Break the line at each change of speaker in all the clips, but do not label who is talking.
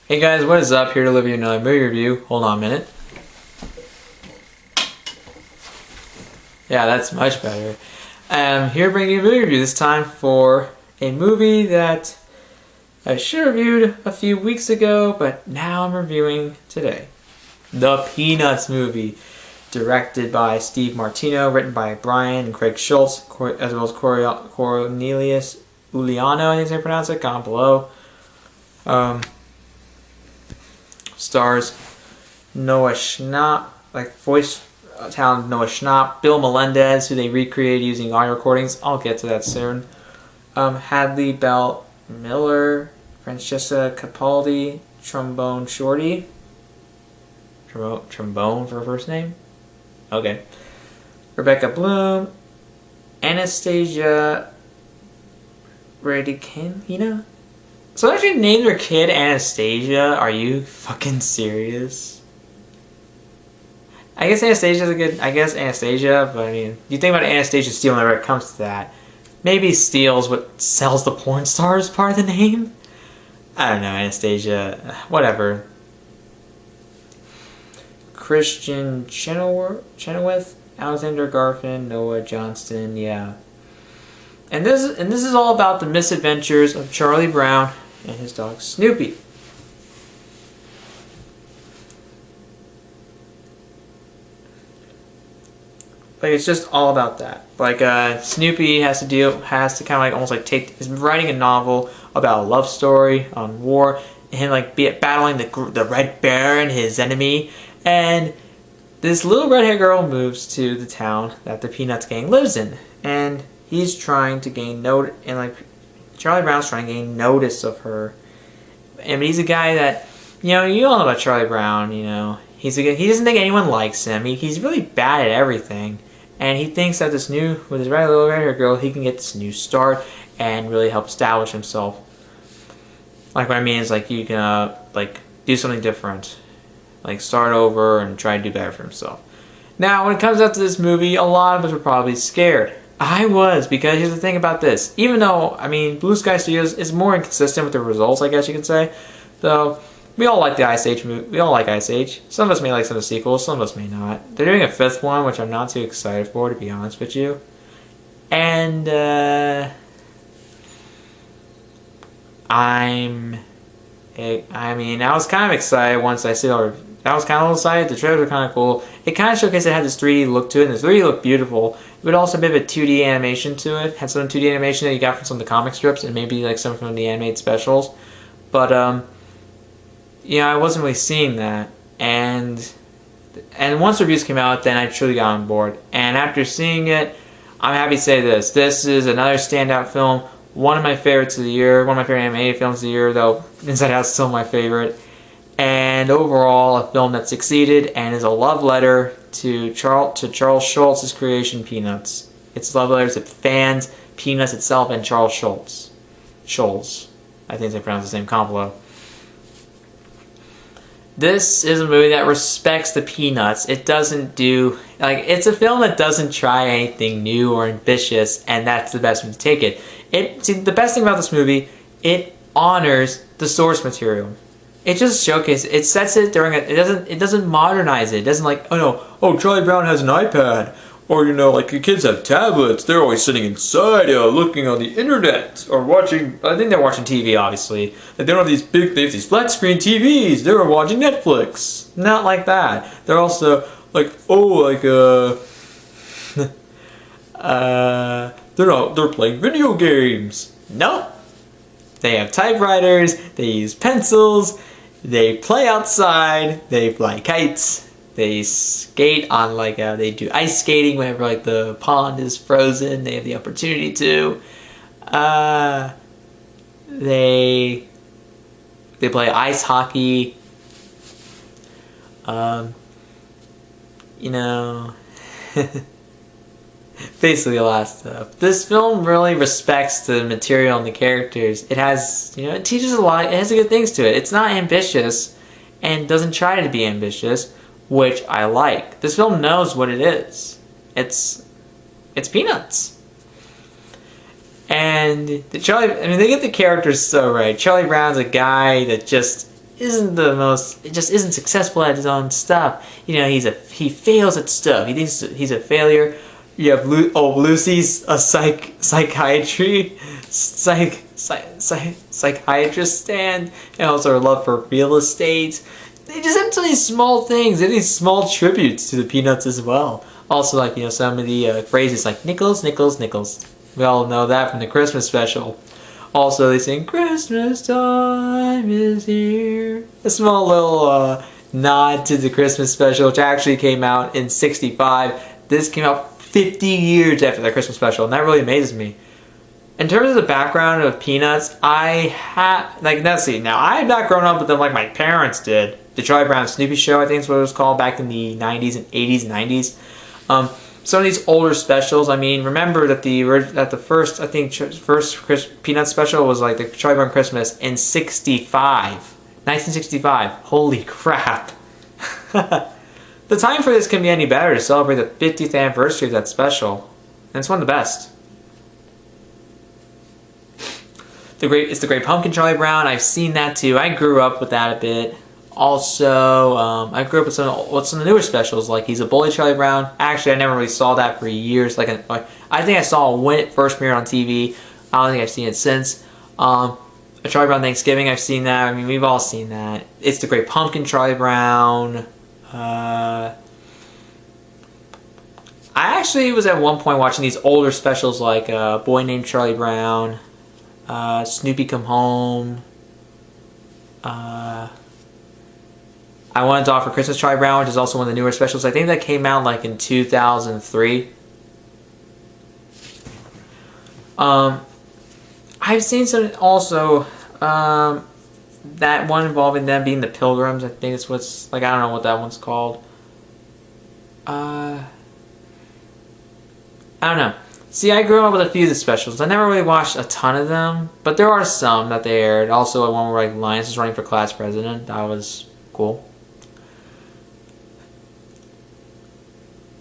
Hey guys, what is up? Here to deliver you another movie review. Hold on a minute. Yeah, that's much better. Here to bring you a movie review, this time for a movie that I should have reviewed a few weeks ago, but now I'm reviewing today. The Peanuts movie, directed by Steve Martino, written by Brian and Craig Schulz, as well as Cornelius Uliano, I think I pronounce it, comment below. Stars Noah Schnapp, voice talent Noah Schnapp, Bill Melendez, who they recreated using audio recordings. I'll get to that soon. Hadley Bell Miller, Francesca Capaldi, Trombone Shorty. Trombone for her first name? Okay. Rebecca Bloom, Anastasia Radikina. So they actually named their kid Anastasia? Are you fucking serious? I guess Anastasia's a good... I guess Anastasia, but I mean... You think about Anastasia Steele whenever it comes to that. Maybe Steele's what sells the porn stars part of the name? I don't know, Anastasia... Whatever. Christian Chenoweth, Alexander Garfin, Noah Johnston, yeah. And this is all about the misadventures of Charlie Brown and his dog Snoopy. It's just all about that. Snoopy has to kind of almost is writing a novel about a love story on war, and him battling the Red Bear and his enemy, and this little redhead girl moves to the town that the Peanuts gang lives in, and he's trying to gain notice, and Charlie Brown's trying to gain notice of her. And he's a guy that, you all know about Charlie Brown, he doesn't think anyone likes him. He's really bad at everything. And he thinks that with his little red-haired girl, he can get this new start and really help establish himself. What I mean is, you can, do something different. Start over and try to do better for himself. Now, when it comes up to this movie, a lot of us were probably scared. I was, because here's the thing about this. Even though, Blue Sky Studios is more inconsistent with the results, I guess you could say. Though, we all like the Ice Age movie. We all like Ice Age. Some of us may like some of the sequels, some of us may not. They're doing a fifth one, which I'm not too excited for, to be honest with you. And, I was kind of excited once I saw. I was kind of a little excited. The trailers were kind of cool. It kind of showcased it had this 3D look to it, and the 3D looked beautiful. But also a bit of a 2D animation to it. Had some 2D animation that you got from some of the comic strips, and maybe some from the animated specials. But I wasn't really seeing that. And once reviews came out, then I truly got on board. And after seeing it, I'm happy to say this. This is another standout film. One of my favorites of the year. One of my favorite animated films of the year, though Inside Out's still my favorite. And overall, a film that succeeded and is a love letter to Charles Schulz's creation, Peanuts. It's a love letter to fans, Peanuts itself, and Charles Schulz. Schulz. I think they pronounce the same complot. This is a movie that respects the Peanuts. It doesn't do... it's a film that doesn't try anything new or ambitious, and that's the best way to take it. The best thing about this movie, it honors the source material. It just showcases. It sets it during it. It doesn't modernize it. It doesn't Charlie Brown has an iPad, or your kids have tablets. They're always sitting inside, looking on the internet or watching. I think they're watching TV, obviously. They don't have these they have these flat screen TVs. They're watching Netflix. Not like that. They're also they're playing video games. No. They have typewriters, they use pencils, they play outside, they fly kites, they skate on they do ice skating whenever the pond is frozen, they have the opportunity to. They play ice hockey. Basically a lot of stuff. This film really respects the material and the characters. It has, it teaches a lot. It has good things to it. It's not ambitious and doesn't try to be ambitious, which I like. This film knows what it is. It's Peanuts. And they get the characters so right. Charlie Brown's a guy that just isn't the most, it just isn't successful at his own stuff. You know, he fails at stuff. He thinks he's a failure. You have Lucy's a psychiatrist stand, and also her love for real estate. They just have so many small things, and these small tributes to the Peanuts as well. Also, like, you know, some of the phrases like nickels, nickels, nickels. We all know that from the Christmas special. Also, they sing Christmas time is here. A small little nod to the Christmas special, which actually came out in '65. This came out 50 years after the Christmas special, and that really amazes me. In terms of the background of Peanuts, I have, like, let's see, now I have not grown up with them like my parents did. The Charlie Brown and Snoopy show, I think is what it was called back in the 90s and 80s and 90s. Some of these older specials, I mean, remember that the first, I think, first Peanuts special was like the Charlie Brown Christmas in 1965. Holy crap. The time for this couldn't be any better to celebrate the 50th anniversary of that special. And it's one of the best. It's the Great Pumpkin, Charlie Brown. I've seen that too. I grew up with that a bit. Also, I grew up with some of the newer specials, like He's a Bully, Charlie Brown. Actually, I never really saw that for years. I think I saw it when it first premiered on TV. I don't think I've seen it since. A Charlie Brown Thanksgiving, I've seen that. I mean, we've all seen that. It's the Great Pumpkin, Charlie Brown. I actually was at one point watching these older specials like Boy Named Charlie Brown, Snoopy Come Home, I Want a Dog for Christmas, Charlie Brown, which is also one of the newer specials. I think that came out like in 2003. I've seen some also, that one involving them being the Pilgrims. I think it's what's, like, I don't know what that one's called. I don't know. See, I grew up with a few of the specials. I never really watched a ton of them, but there are some that they aired. Also, one where, like, Linus was running for class president. That was cool.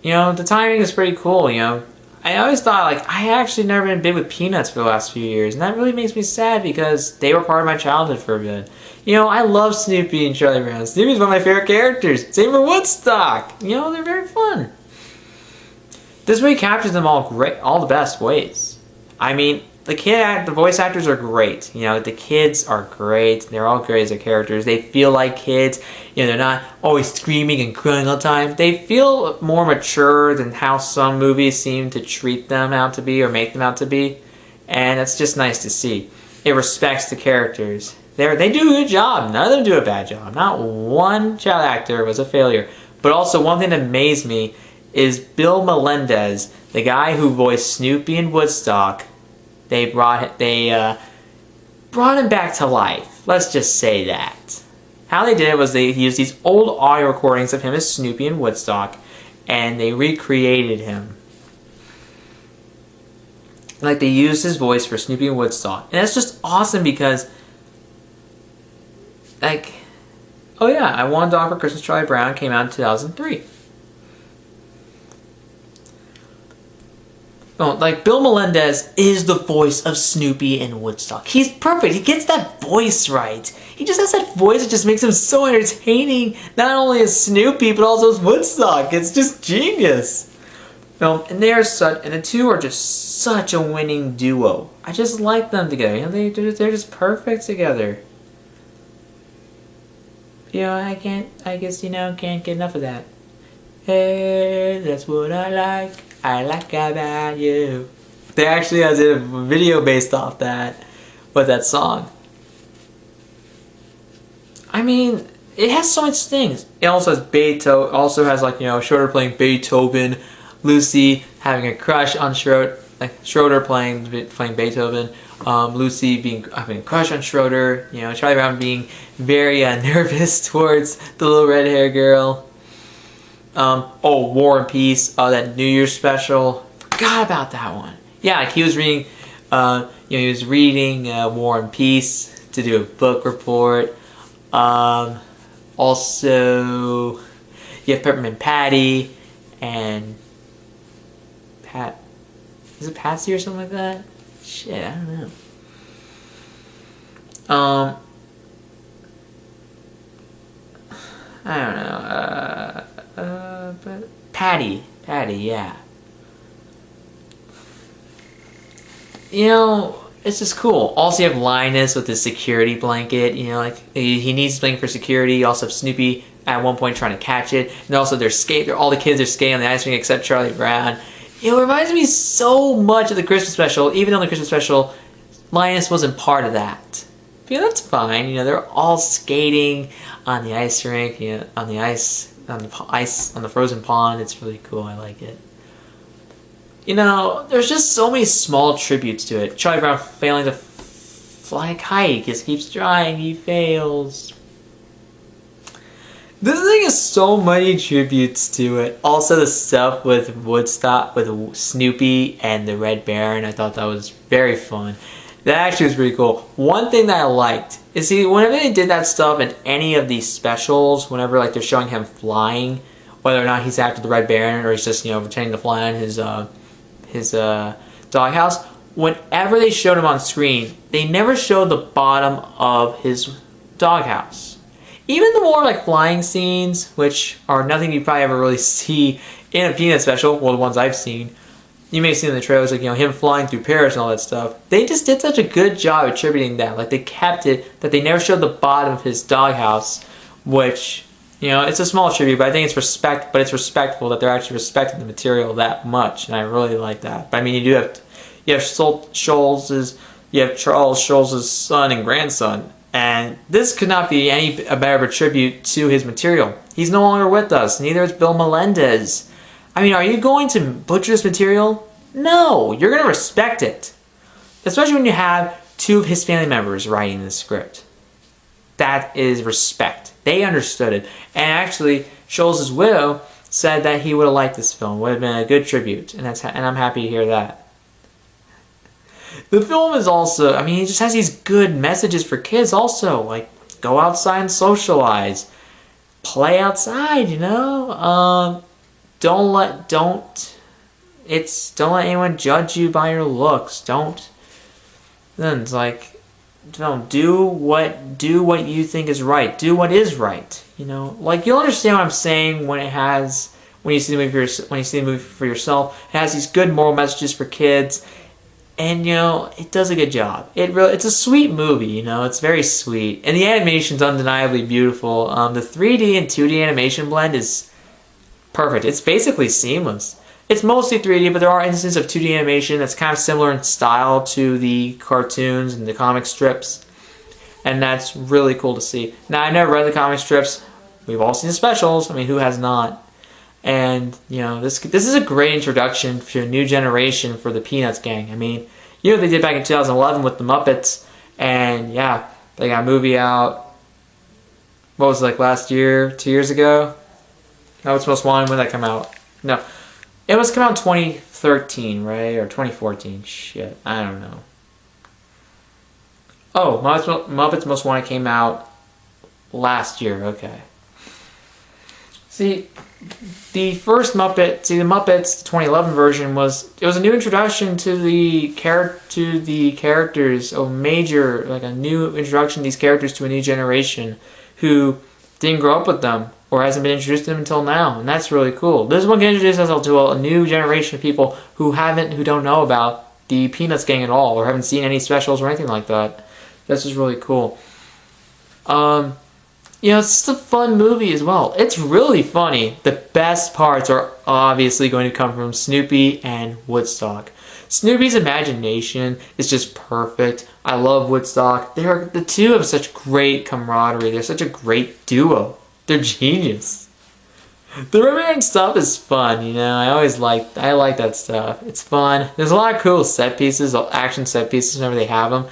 You know, the timing is pretty cool, you know. I always thought, like, I actually never been big with Peanuts for the last few years, and that really makes me sad because they were part of my childhood for a bit. You know, I love Snoopy and Charlie Brown. Snoopy's one of my favorite characters. Same for Woodstock. You know, they're very fun. This movie captures them all the best ways. I mean, the voice actors are great. You know, the kids are great. They're all great as their characters. They feel like kids. You know, they're not always screaming and crying all the time. They feel more mature than how some movies seem to treat them out to be or make them out to be. And that's just nice to see. It respects the characters. They do a good job. None of them do a bad job. Not one child actor was a failure. But also, one thing that amazed me is Bill Melendez, the guy who voiced Snoopy in Woodstock. They brought him back to life. Let's just say that. How they did it was they used these old audio recordings of him as Snoopy in Woodstock, and they recreated him. Like, they used his voice for Snoopy in Woodstock. And that's just awesome because, like, oh yeah, I Want a Dog for Christmas, Charlie Brown came out in 2003. Oh, like, Bill Melendez is the voice of Snoopy in Woodstock. He's perfect. He gets that voice right. He just has that voice that just makes him so entertaining. Not only as Snoopy, but also as Woodstock. It's just genius. And the two are just such a winning duo. I just like them together. You know, they're just perfect together. You know, I can't get enough of that. Hey, that's what I like about you. They actually has a video based off that with that song. I mean, it has so much things. It also has Beethoven. Also has, like, you know, Schroeder playing Beethoven, Lucy having a crush on Schroeder, like Schroeder playing Beethoven, Lucy having a crush on Schroeder. You know, Charlie Brown being very nervous towards the little red hair girl. War and Peace, that New Year's special. Forgot about that one. Yeah, like he was reading, War and Peace to do a book report. Also, you have Peppermint Patty and is it Patsy or something like that? Shit, I don't know. I don't know. But Patty, yeah. You know, it's just cool. Also, you have Linus with his security blanket. You know, like he needs his blanket for security. You also have Snoopy at one point trying to catch it, and also all the kids are skating on the ice rink except Charlie Brown. It reminds me so much of the Christmas special, even though the Christmas special, Linus wasn't part of that. But yeah, that's fine. You know, they're all skating on the ice rink, you know, on the ice, on the frozen pond. It's really cool. I like it. You know, there's just so many small tributes to it. Charlie Brown failing to fly a kite. He just keeps trying. He fails. This thing has so many tributes to it. Also, the stuff with Woodstock, with Snoopy and the Red Baron, I thought that was very fun. That actually was pretty cool. One thing that I liked is, see, whenever they did that stuff in any of these specials, whenever like they're showing him flying, whether or not he's after the Red Baron or he's just, you know, pretending to fly on his doghouse, whenever they showed him on screen, they never showed the bottom of his doghouse. Even the more like flying scenes, which are nothing you probably ever really see in a Peanut special, well, the ones I've seen, you may have seen in the trailers, like, you know, him flying through Paris and all that stuff. They just did such a good job attributing that. Like, they kept it, that they never showed the bottom of his doghouse, which, you know, it's a small tribute, but I think it's respectful that they're actually respecting the material that much, and I really like that. But I mean, you have Schulz's, you have Charles Schulz's son and grandson, and this could not be a better of a tribute to his material. He's no longer with us. Neither is Bill Melendez. I mean, are you going to butcher this material? No, you're going to respect it. Especially when you have two of his family members writing the script. That is respect. They understood it. And actually, Schulz's widow said that he would have liked this film. It would have been a good tribute. And I'm happy to hear that. The film is also, I mean, it just has these good messages for kids also. Like, go outside and socialize. Play outside, you know? Don't let anyone judge you by your looks. It's like, do what you think is right. Do what is right. You know, like, you'll understand what I'm saying when you see the movie for yourself. It has these good moral messages for kids, and you know, it does a good job. It's a sweet movie. You know, it's very sweet, and the animation's undeniably beautiful. The 3D and 2D animation blend is perfect. It's basically seamless. It's mostly 3D, but there are instances of 2D animation that's kind of similar in style to the cartoons and the comic strips, and that's really cool to see. Now, I never read the comic strips. We've all seen the specials. I mean, who has not? And you know, this is a great introduction to a new generation for the Peanuts gang. I mean, you know what they did back in 2011 with the Muppets, and yeah, they got a movie out. What was it, like last year, 2 years ago? What's Most Wanted? When did that come out? No. It must come out in 2013, right? Or 2014. Shit. I don't know. Oh, Muppets Most Wanted came out last year. Okay. See, the first Muppet, the Muppets, the 2011 version was a new introduction to the characters, a new introduction to these characters to a new generation who didn't grow up with them or hasn't been introduced to them until now, and that's really cool. This one can introduce us to a new generation of people who don't know about the Peanuts gang at all, or haven't seen any specials or anything like that. That's just really cool. You know, it's just a fun movie as well. It's really funny. The best parts are obviously going to come from Snoopy and Woodstock. Snoopy's imagination is just perfect. I love Woodstock. The two have such great camaraderie. They're such a great duo. They're genius. The Riverdale stuff is fun, you know. I like that stuff. It's fun. There's a lot of cool set pieces, action set pieces whenever they have them.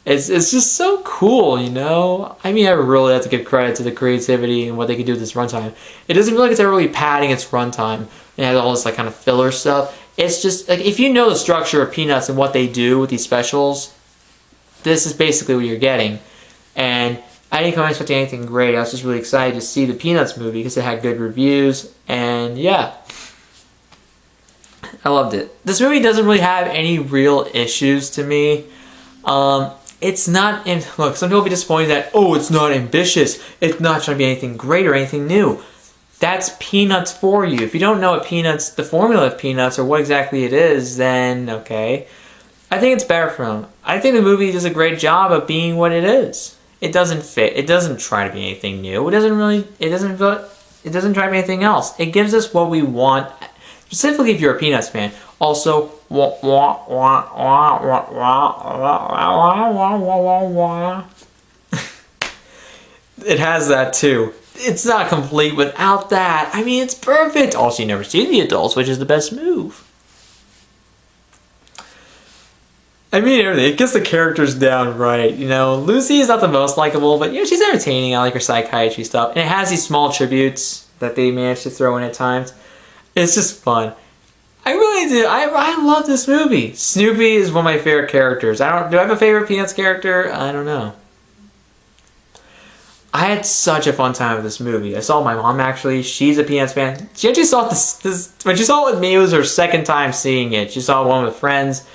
It's just so cool, you know. I mean, I really have to give credit to the creativity and what they can do with this runtime. It doesn't feel like it's ever really padding its runtime. It has all this like kind of filler stuff. It's just like, if you know the structure of Peanuts and what they do with these specials, this is basically what you're getting. And I didn't come expecting anything great. I was just really excited to see the Peanuts movie because it had good reviews, and yeah, I loved it. This movie doesn't really have any real issues to me. it's not, look, some people will be disappointed that, oh, it's not ambitious, it's not trying to be anything great or anything new. That's Peanuts for you. If you don't know what Peanuts, the formula of Peanuts, or what exactly it is, then, okay. I think it's better for them. I think the movie does a great job of being what it is. It doesn't fit. It doesn't try to be anything new. It doesn't try to be anything else. It gives us what we want, specifically if you're a Peanuts fan. Also, it has that too. It's not complete without that. I mean, it's perfect. Also, you never see the adults, which is the best move. I mean, everything. It gets the characters down right. You know, Lucy is not the most likable, but you know, she's entertaining. I like her psychiatry stuff. And it has these small tributes that they manage to throw in at times. It's just fun. I really do. I love this movie. Snoopy is one of my favorite characters. Do I have a favorite Peanuts character? I don't know. I had such a fun time with this movie. I saw my mom actually. She's a Peanuts fan. She actually saw this when she saw it with me. It was her second time seeing it. She saw one with friends.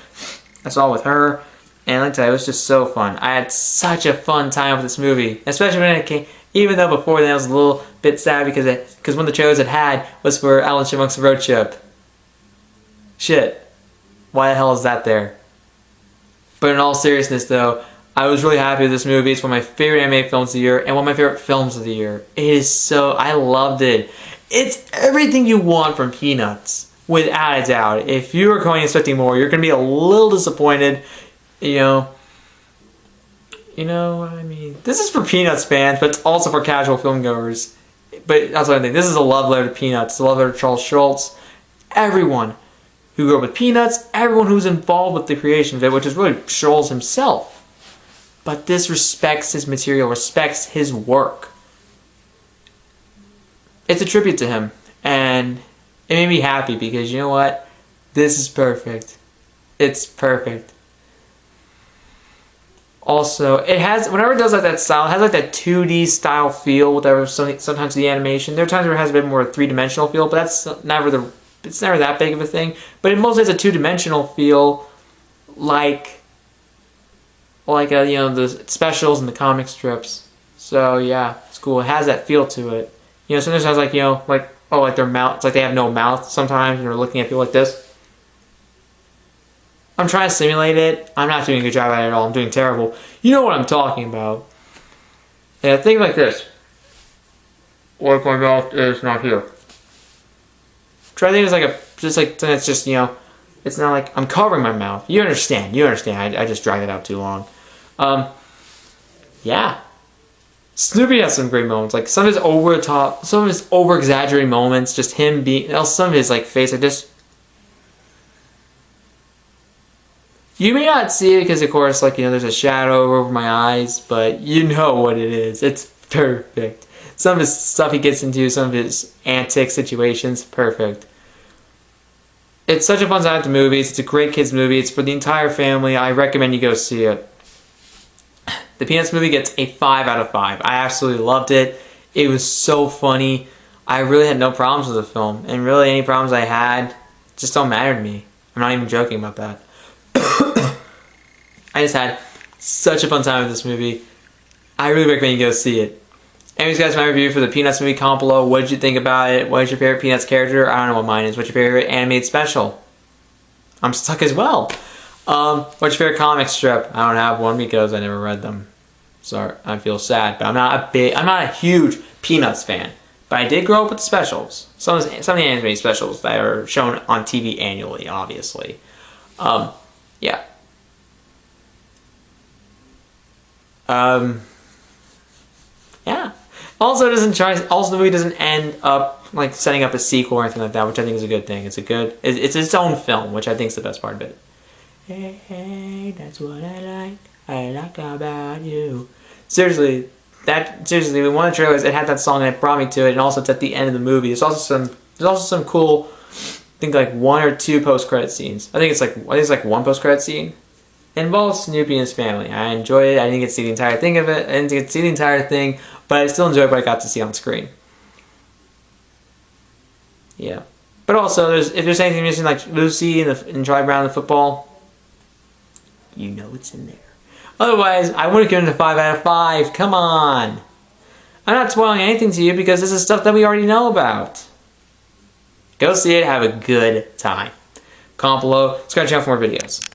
I saw it with her. And like I tell you, it was just so fun. I had such a fun time with this movie. Especially when it came, even though before then I was a little bit sad because one of the shows it had was for Alan Chipmunk's Road Trip. Shit. Why the hell is that there? But in all seriousness though, I was really happy with this movie. It's one of my favorite animated films of the year and one of my favorite films of the year. It is so... I loved it. It's everything you want from Peanuts, without a doubt. If you are going expecting more, you're going to be a little disappointed. You know, I mean, this is for Peanuts fans, but it's also for casual filmgoers. But that's what I think. This is a love letter to Peanuts. It's a love letter to Charles Schulz. Everyone who grew up with Peanuts, everyone who's involved with the creation of it, which is really Schulz himself. But this respects his material, respects his work. It's a tribute to him. And it made me happy because, you know what? This is perfect. It's perfect. Also, it has, whenever it does like that style, it has like that 2D style feel, whatever, sometimes the animation. There are times where it has a bit more three-dimensional feel, but it's never that big of a thing. But it mostly has a two-dimensional feel, like you know, the specials and the comic strips. So yeah, it's cool. It has that feel to it. You know, sometimes it has like, you know, like, oh, like their mouth, it's like they have no mouth sometimes and they're looking at people like this. I'm trying to simulate it. I'm not doing a good job at it at all. I'm doing terrible. You know what I'm talking about. Yeah, think like this. What if my mouth is not here? Try to think it's like it's just, you know, it's not like I'm covering my mouth. You understand. I just dragged it out too long. Yeah. Snoopy has some great moments. Like some of his over the top, some of his over exaggerating moments, just him being, some of his like face, you may not see it because of course, like, you know, there's a shadow over my eyes, but you know what it is. It's perfect. Some of his stuff he gets into, some of his antic situations, perfect. It's such a fun time at the movies. It's a great kids movie. It's for the entire family. I recommend you go see it. The Peanuts movie gets a 5 out of 5. I absolutely loved it. It was so funny. I really had no problems with the film. And really any problems I had just don't matter to me. I'm not even joking about that. I just had such a fun time with this movie. I really recommend you go see it. Anyways guys, my review for the Peanuts movie, comment below. What did you think about it? What is your favorite Peanuts character? I don't know what mine is. What's your favorite animated special? I'm stuck as well. What's your favorite comic strip? I don't have one because I never read them. Sorry, I feel sad, but I'm not a huge Peanuts fan. But I did grow up with the specials. Some of the animated specials that are shown on TV annually, obviously. Yeah. Yeah. Also, the movie doesn't end up like setting up a sequel or anything like that, which I think is a good thing. It's its own film, which I think is the best part of it. Hey, that's what I like about you. Seriously, when one of the trailers, it had that song and it brought me to it, and also it's at the end of the movie. There's also some cool, I think like 1 or 2 post-credit scenes. I think it's like one post-credit scene. It involves Snoopy and his family. I enjoyed it. I didn't get to see the entire thing of it. I didn't get to see the entire thing, but I still enjoyed what I got to see on screen. Yeah. But also, if there's anything missing, like Lucy and Charlie Brown in the football, you know it's in there. Otherwise, I would have given it a 5 out of 5. Come on. I'm not spoiling anything to you because this is stuff that we already know about. Go see it. Have a good time. Comment below. Subscribe to the channel for more videos.